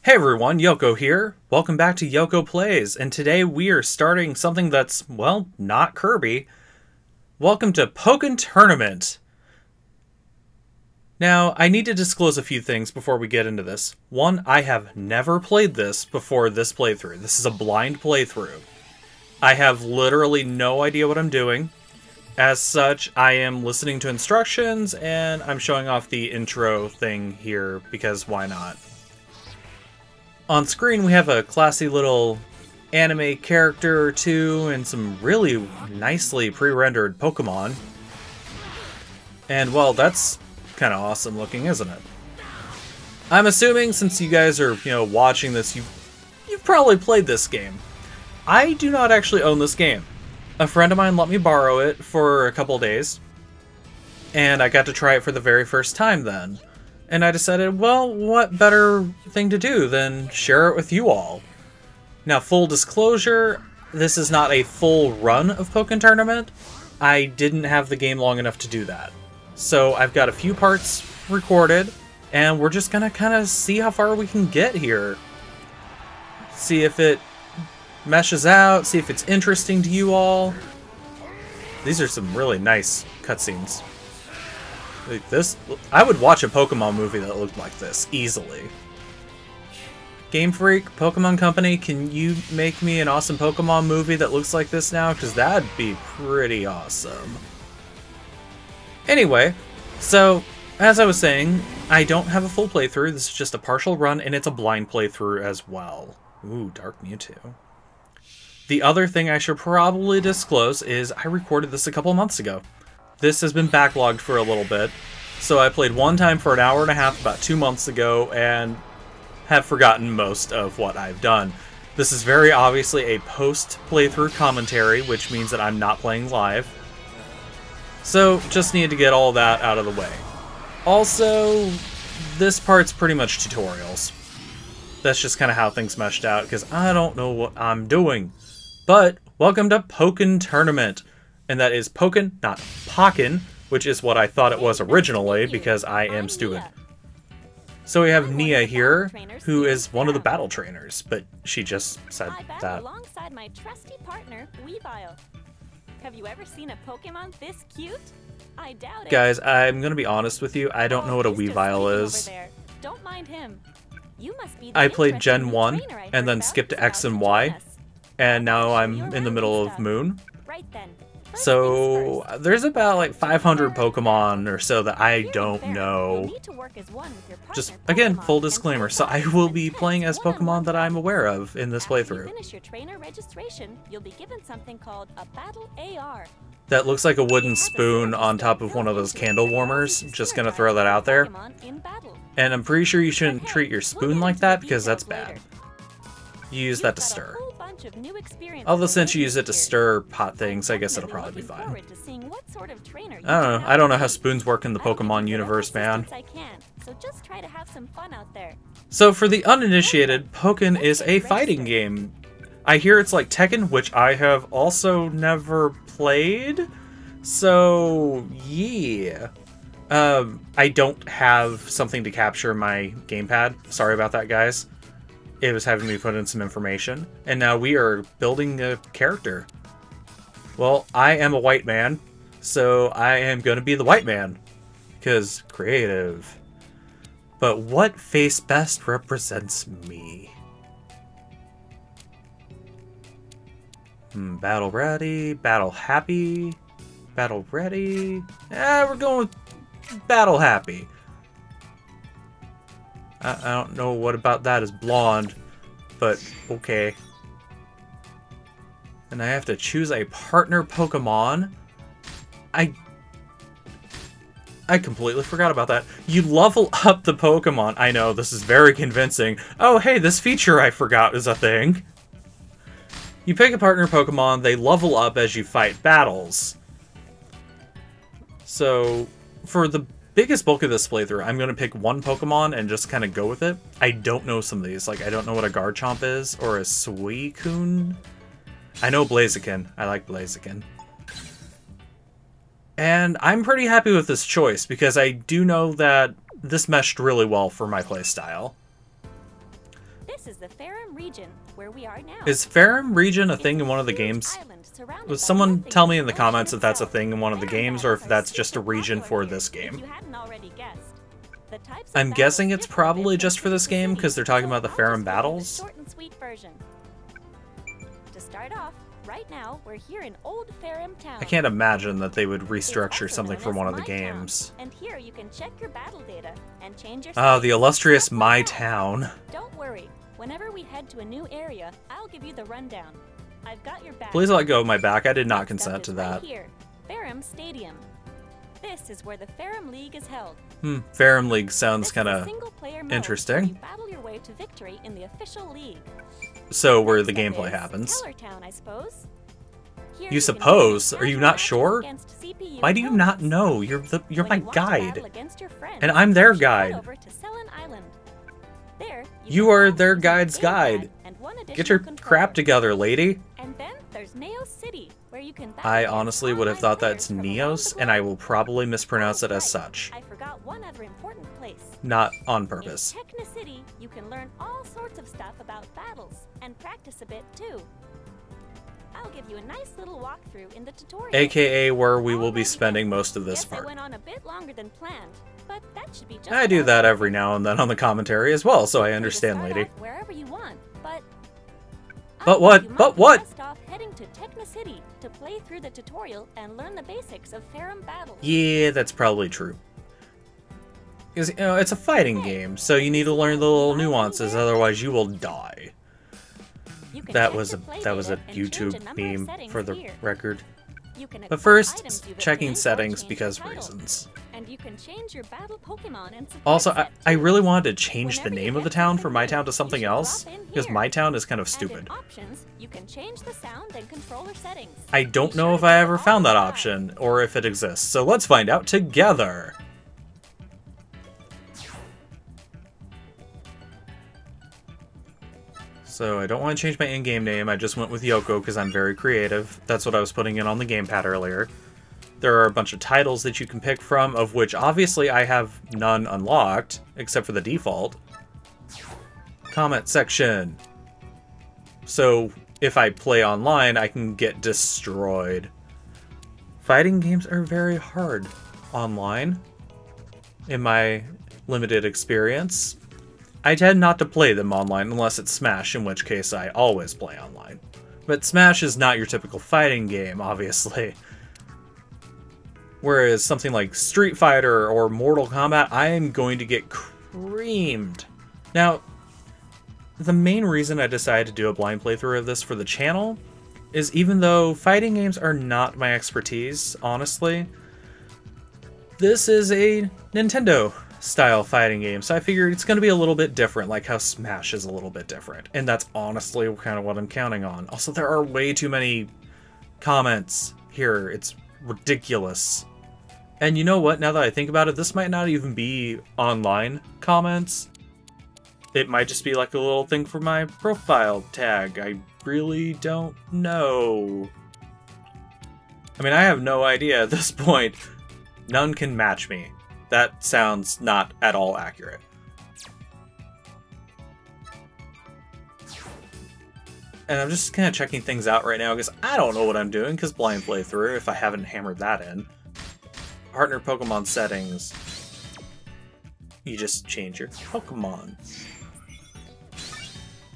Hey everyone, Yokuo here. Welcome back to Yokuo Plays, and today we are starting something that's, well, not Kirby. Welcome to Pokken Tournament. Now, I need to disclose a few things before we get into this. One, I have never played this before this playthrough. This is a blind playthrough. I have literally no idea what I'm doing. As such, I am listening to instructions, and I'm showing off the intro thing here, because why not? On screen, we have a classy little anime character or two and some really nicely pre-rendered Pokemon. And, well, that's kind of awesome looking, isn't it? I'm assuming, since you guys are, watching this, you've probably played this game. I do not actually own this game. A friend of mine let me borrow it for a couple days, and I got to try it for the very first time then. And I decided, well, what better thing to do than share it with you all? Now, full disclosure, this is not a full run of Pokken Tournament. I didn't have the game long enough to do that. So I've got a few parts recorded, and we're just gonna kind of see how far we can get here. See if it meshes out, see if it's interesting to you all. These are some really nice cutscenes. Like this, I would watch a Pokemon movie that looked like this, easily. Game Freak, Pokemon Company, can you make me an awesome Pokemon movie that looks like this now? Because that'd be pretty awesome. Anyway, so, as I was saying, I don't have a full playthrough, this is just a partial run, and it's a blind playthrough as well. Ooh, Dark Mewtwo. The other thing I should probably disclose is I recorded this a couple months ago. This has been backlogged for a little bit, so I played one time for an hour and a half about 2 months ago and have forgotten most of what I've done. This is very obviously a post-playthrough commentary, which means that I'm not playing live. So, just need to get all that out of the way. Also, this part's pretty much tutorials. That's just kind of how things meshed out, because I don't know what I'm doing. But, welcome to Pokken Tournament. And that is Pokken, not Pokken, which is what I thought it was originally, because I am stupid. So we have Nia here, who is one of the battle trainers, but she just said that. Alongside my trusty partner, Weavile. Have you ever seen a Pokemon this cute? I doubt it. Guys, I'm gonna be honest with you, I don't know what a Weavile is. Don't mind him. You must be I played Gen 1, and then skipped to X and Y, and now I'm in the middle of Moon. Right then. So, there's about like 500 Pokemon or so that I don't know. Just, again, full disclaimer, so I will be playing as Pokemon that I'm aware of in this playthrough. Finish your trainer registration, you'll be given something called a battle AR. That looks like a wooden spoon on top of one of those candle warmers, just gonna throw that out there. And I'm pretty sure you shouldn't treat your spoon like that, because that's bad. You use that to stir. Although since you use it to stir pot things, I guess it'll probably be fine. I don't know how spoons work in the Pokemon universe, man. So for the uninitiated, Pokken is a fighting game. I hear it's like Tekken, which I have also never played. So, yeah. I don't have something to capture my gamepad. Sorry about that, guys. It was having me put in some information, and now we are building a character. Well, I am a white man, so I am going to be the white man, because creative. But what face best represents me? Battle ready, battle happy, battle ready. We're going with battle happy. I don't know what about that is blonde, but okay. And I have to choose a partner Pokemon. I completely forgot about that. You level up the Pokemon. I know, this is very convincing. Oh, hey, this feature I forgot is a thing. You pick a partner Pokemon, they level up as you fight battles. So, for the biggest bulk of this playthrough, I'm going to pick one Pokemon and just kind of go with it. I don't know some of these. Like, I don't know what a Garchomp is, or a Suicune. I know Blaziken. I like Blaziken. And I'm pretty happy with this choice, because I do know that this meshed really well for my playstyle. This is the Farum region, where we are now. Is Farum region a thing in one of the games? Would someone tell me in the comments if that's a thing in one of the games, or if that's just a region for this game? I'm guessing it's probably just for this game, because they're talking about the Farum battles. Short and sweet version. To start off, right now we're here in Old Farum Town. I can't imagine that they would restructure something from one of the games. And here you can check your battle data and change your Oh, the illustrious My Town. Don't worry. Whenever we head to a new area, I'll give you the rundown. I've got your back. Please let go of my back. I did not consent to that. Right here, Farum Stadium. This is where the Farum League is held. Farum League sounds kind of interesting. You battle your way to victory in the official league. So where the gameplay happens. Town, I suppose. You suppose? Are you not sure? Why do you not know? You're my guide, and I'm their guide. You are their guide's guide. Get your crap together, lady. And then there's Neos City, where you can I honestly would have thought that's Neos, and I will probably mispronounce it as such. I forgot one other important place. Not on purpose. In Techna City, you can learn all sorts of stuff about battles and practice a bit too. I'll give you a nice little walkthrough in the tutorial. AKA where we will be spending most of this part. Went on a bit longer than planned, but that should be just I do that every now and then on the commentary as well, so I understand, lady. Wherever you want, but what? But what? Best off heading to Techna City to play through the tutorial and learn the basics of Farum battles. Yeah, that's probably true. Because, you know, it's a fighting game, so you need to learn the little nuances, otherwise you will die. That was a YouTube meme for the record. But first, checking settings because reasons. And you can change your battle Pokemon and also, I really wanted to change the name of the town from My Town to something else, because My Town is kind of stupid. Options, you can change the sound and controller settings. I don't know if I ever found that option, or if it exists, so let's find out together! So I don't want to change my in-game name, I just went with Yokuo because I'm very creative. That's what I was putting in on the gamepad earlier. There are a bunch of titles that you can pick from, of which obviously I have none unlocked, except for the default. Comment section. So if I play online, I can get destroyed. Fighting games are very hard online, in my limited experience. I tend not to play them online unless it's Smash, in which case I always play online. But Smash is not your typical fighting game, obviously. Whereas something like Street Fighter or Mortal Kombat, I am going to get creamed. Now, the main reason I decided to do a blind playthrough of this for the channel is even though fighting games are not my expertise, honestly, this is a Nintendo style fighting game, so I figured it's going to be a little bit different, like how Smash is a little bit different, and that's honestly kind of what I'm counting on. Also, there are way too many comments here, it's ridiculous. And you know what, now that I think about it, this might not even be online comments. It might just be like a little thing for my profile tag. I really don't know. I mean, I have no idea at this point. None can match me. That sounds not at all accurate. And I'm just kind of checking things out right now because I don't know what I'm doing because blind playthrough if I haven't hammered that in. Partner Pokemon settings. You just change your Pokemon.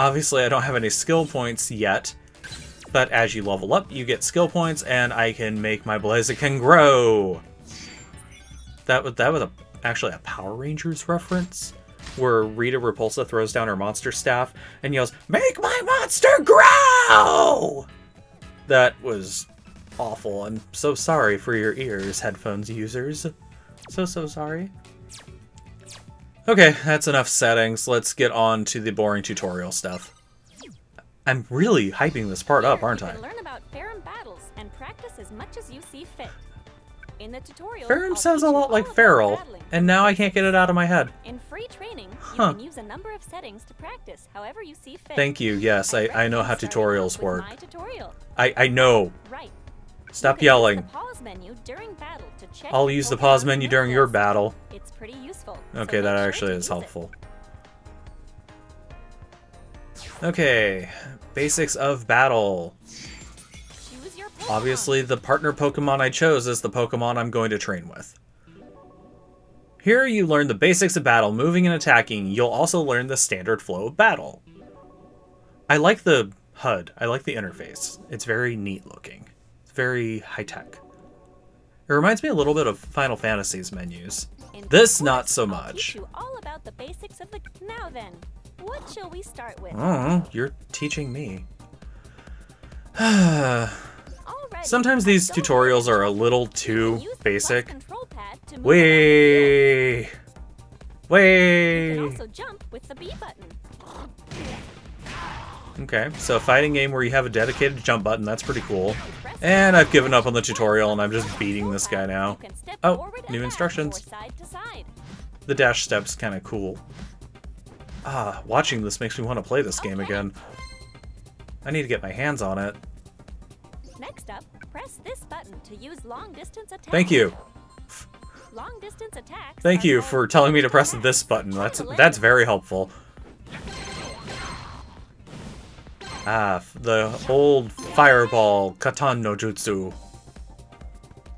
Obviously I don't have any skill points yet, but as you level up you get skill points and I can make my Blaziken grow. That was actually a Power Rangers reference, where Rita Repulsa throws down her monster staff and yells, "Make my monster grow!" That was awful. I'm so sorry for your ears, headphones users. So sorry. Okay, that's enough settings. Let's get on to the boring tutorial stuff. I'm really hyping this part up, aren't I? You can learn about Farum battles and practice as much as you see fit. In the tutorial, Farum sounds a lot like feral, and now I can't get it out of my head. In free training, you can use a number of settings to practice however you see fit. Thank you, yes, I know how tutorials work. My tutorial. I know. Right. Stop yelling. Use the pause menu during battle to check I'll use the pause menu during your battle. It's pretty useful. Okay, that actually is helpful. Okay, basics of battle. Choose your Pokemon. Obviously, the partner Pokemon I chose is the Pokemon I'm going to train with. Here you learn the basics of battle, moving and attacking. You'll also learn the standard flow of battle. I like the HUD. I like the interface. It's very neat looking. It's very high-tech. It reminds me a little bit of Final Fantasy's menus. This, not so I'll much. teach you all about the basics of the... Now then, what shall we start with? Oh, you're teaching me. Alrighty, Sometimes these go tutorials ahead. are a little You too can use the plus basic. control pad to move around the field. Way! You Way! can also jump with the B button. Okay, so a fighting game where you have a dedicated jump button, that's pretty cool. And I've given up on the tutorial and I'm just beating this guy now. You can step Oh, forward and new back instructions. or side to side. The dash step's kind of cool. Ah, watching this makes me want to play this game again. I need to get my hands on it. Next up, press this button to use long distance attacks. Thank you. Long distance attacks. Thank are you called for telling me to press attacks. this button. That's Try to very helpful. Ah, the old fireball Katan no Jutsu.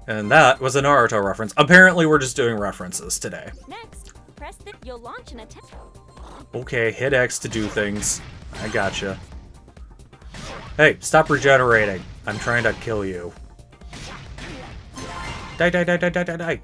And that was a Naruto reference. Apparently we're just doing references today. Next, press the... You'll launch an attack. Okay, hit X to do things. I gotcha. Hey, stop regenerating. I'm trying to kill you. Die, die, die, die, die, die, die.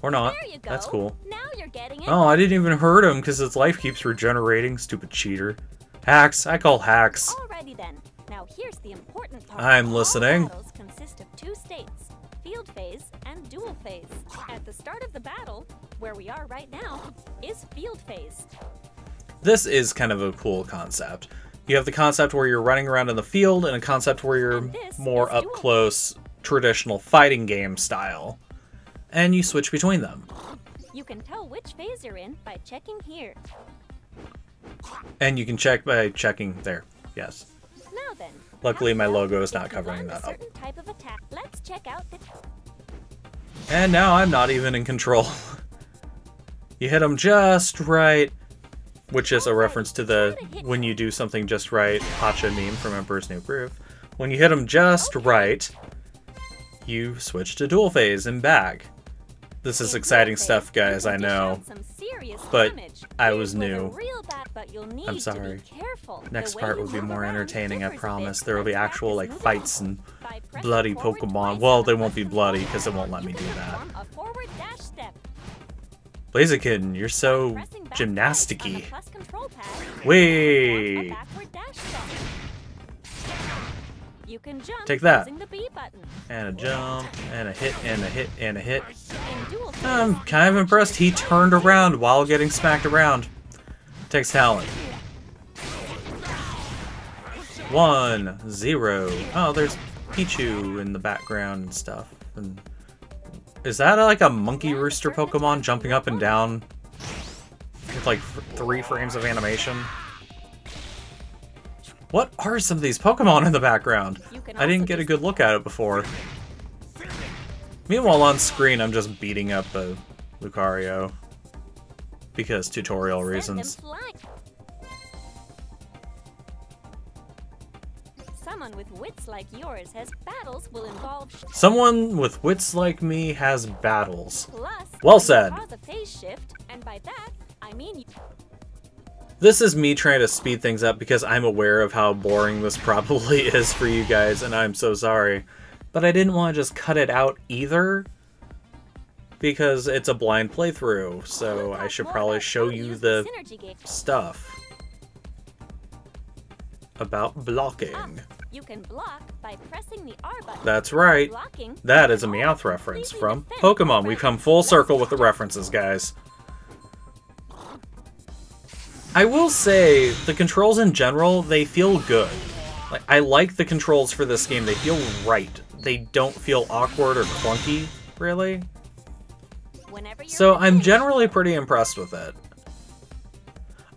Or not. There you go. That's cool. Now you're getting it. Oh, I didn't even hurt him because his life keeps regenerating. Stupid cheater. Hacks. I call hacks. Alrighty then. Now here's the important part. I'm All listening. battles consist of two states, field phase and duel phase. At the start of the battle, where we are right now, is field phase. This is kind of a cool concept. You have the concept where you're running around in the field and a concept where you're And this more is up duel. close, traditional fighting game style. And you switch between them. You can tell which phase you're in by checking here. And you can check by checking there. Yes. Now then. Luckily, my now, logo is if not you covering learned that a up. certain type of attack. Let's check out the... And now I'm not even in control. You hit them just right. Which is a reference to the when you do something just right Pacha meme from Emperor's New Groove. When you hit them just right, you switch to dual phase and back. This is In exciting duel phase, stuff, guys, you I can dish know. out some serious But damage. I Here's was where the new. real but you'll need I'm to sorry. be careful. Next The way part you will be move more around entertaining, I differs a promise. bit. There will be Let's actual practice like moving. fights and By pressing bloody forward Pokemon. twice Well, on they the won't be plus bloody control because it pad, won't let you me can do that. perform a forward dash step. Blaziken, you're so Pressing back gymnasticy. twice on the plus control pad, you can perform a Whee! backward dash step. You can jump Take that. using the B button. And a jump, and a hit, and a hit, and a hit. In dual phase, I'm kind of impressed he turned around while getting smacked around. Takes talent. 1, 0. Oh, there's Pichu in the background and stuff. And is that like a monkey rooster Pokemon jumping up and down with like 3 frames of animation? What are some of these Pokemon in the background? You can I didn't also get a just- good look at it before. Meanwhile, on screen, I'm just beating up a Lucario. Because tutorial send them reasons. flying. Someone with wits like yours has battles will involve Someone with wits like me has battles. plus. Well when you said. Cause a phase shift, and by that I mean This is me trying to speed things up because I'm aware of how boring this probably is for you guys, and I'm so sorry. But I didn't want to just cut it out either, because it's a blind playthrough, so I should probably show you the synergy gauge. stuff about blocking. You can block by pressing the R button. That's right. Blocking That is a can Meowth also reference completely from defend Pokemon. We've opponents. come full circle with the references, guys. I will say, the controls in general, they feel good. Like, I like the controls for this game. They feel right. They don't feel awkward or clunky, really. Whenever you're So I'm ready. generally pretty impressed with it.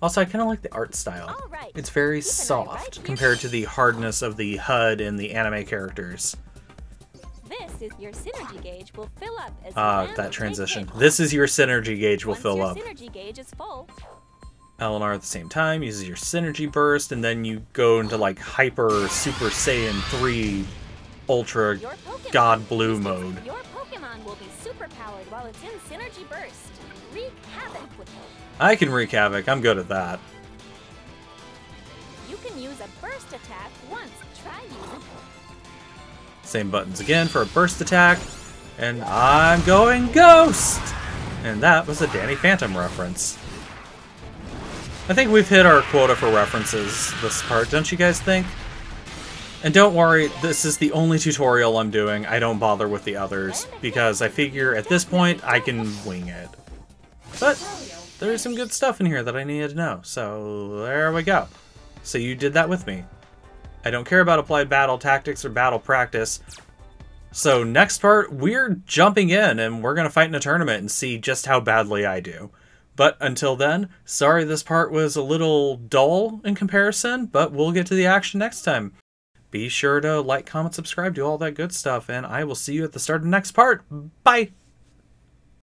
Also, I kind of like the art style. All right. It's very Keep an eye soft right here. compared to the hardness of the HUD and the anime characters. This is your synergy gauge will fill up as you Ah, land or that take transition. hits. This is your synergy gauge will Once fill your up. synergy gauge is full, Eleanor at the same time uses your synergy burst, and then you go into like Hyper Super Saiyan 3 Ultra God Blue mode. Your Pokemon will be super powered while it's in Synergy Burst. Wreak havoc with it. I can wreak havoc. I'm good at that. You can use a burst attack once. Try using it. Same buttons again for a burst attack. And I'm going Ghost! And that was a Danny Phantom reference. I think we've hit our quota for references this part, don't you guys think? And don't worry, this is the only tutorial I'm doing. I don't bother with the others, because I figure at this point I can wing it. But there's some good stuff in here that I needed to know, so there we go. So you did that with me. I don't care about applied battle tactics or battle practice. So next part, we're jumping in and we're going to fight in a tournament and see just how badly I do. But until then, sorry this part was a little dull in comparison, but we'll get to the action next time. Be sure to like, comment, subscribe, do all that good stuff, and I will see you at the start of the next part. Bye!